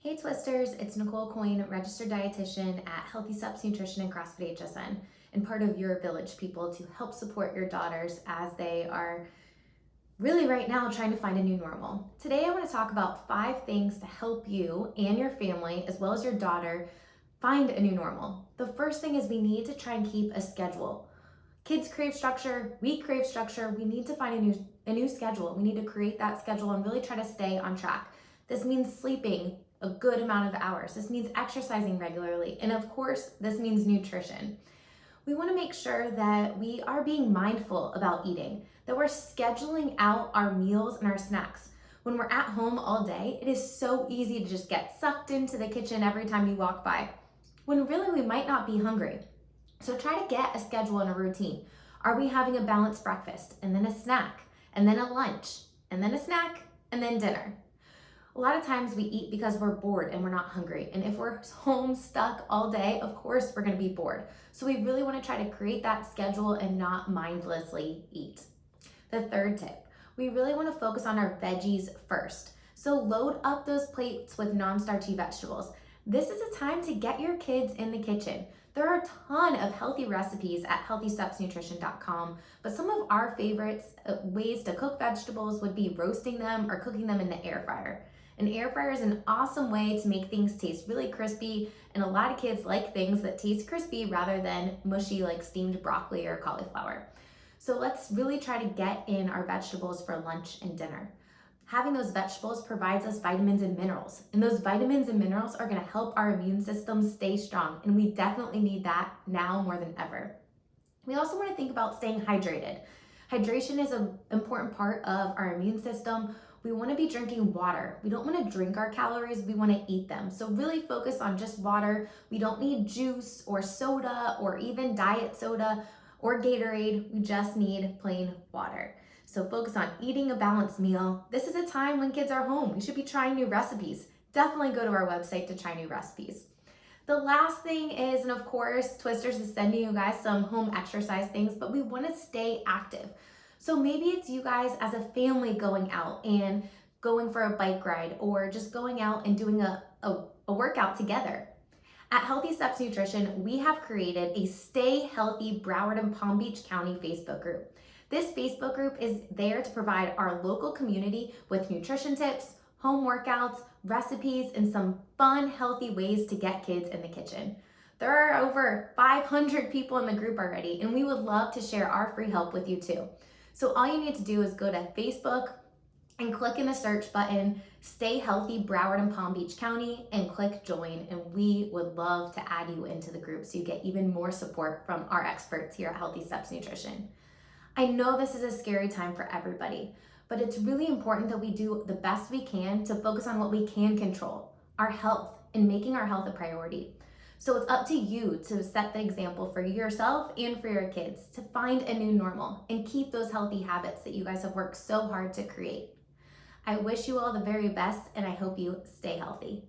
Hey Twisters, it's Nicole Coyne, registered dietitian at Healthy Steps Nutrition and CrossFit HSN, and part of your village people to help support your daughters as they are really right now trying to find a new normal. Today I want to talk about 5 things to help you and your family, as well as your daughter, find a new normal. The first thing is we need to try and keep a schedule. Kids crave structure, we crave structure, we need to find a new schedule. We need to create that schedule and really try to stay on track. This means sleeping a good amount of hours. This means exercising regularly. And of course, this means nutrition. We want to make sure that we are being mindful about eating, that we're scheduling out our meals and our snacks. When we're at home all day, it is so easy to just get sucked into the kitchen every time you walk by, when really we might not be hungry. So try to get a schedule and a routine. Are we having a balanced breakfast and then a snack and then a lunch and then a snack and then dinner? A lot of times we eat because we're bored and we're not hungry. And if we're home stuck all day, of course we're gonna be bored. So we really wanna try to create that schedule and not mindlessly eat. The third tip, we really wanna focus on our veggies first. So load up those plates with non-starchy vegetables. This is a time to get your kids in the kitchen. There are a ton of healthy recipes at healthystepsnutrition.com, but some of our favorites ways to cook vegetables would be roasting them or cooking them in the air fryer. An air fryer is an awesome way to make things taste really crispy, and a lot of kids like things that taste crispy rather than mushy like steamed broccoli or cauliflower. So let's really try to get in our vegetables for lunch and dinner. Having those vegetables provides us vitamins and minerals, and those vitamins and minerals are going to help our immune system stay strong, and we definitely need that now more than ever. We also want to think about staying hydrated. Hydration is an important part of our immune system. We want to be drinking water. We don't want to drink our calories, we want to eat them. So really focus on just water. We don't need juice or soda or even diet soda or Gatorade. We just need plain water. So focus on eating a balanced meal. This is a time when kids are home. We should be trying new recipes. Definitely go to our website to try new recipes. The last thing is, and of course, Twisters is sending you guys some home exercise things, but we want to stay active. So maybe it's you guys as a family going out and going for a bike ride, or just going out and doing a workout together. At Healthy Steps Nutrition, we have created a Stay Healthy Broward and Palm Beach County Facebook group. This Facebook group is there to provide our local community with nutrition tips, home workouts, recipes, and some fun, healthy ways to get kids in the kitchen. There are over 500 people in the group already, and we would love to share our free help with you too. So all you need to do is go to Facebook and click in the search button, Stay Healthy Broward and Palm Beach County, and click join, and we would love to add you into the group so you get even more support from our experts here at Healthy Steps Nutrition. I know this is a scary time for everybody, but it's really important that we do the best we can to focus on what we can control, our health, and making our health a priority. So it's up to you to set the example for yourself and for your kids to find a new normal and keep those healthy habits that you guys have worked so hard to create. I wish you all the very best, and I hope you stay healthy.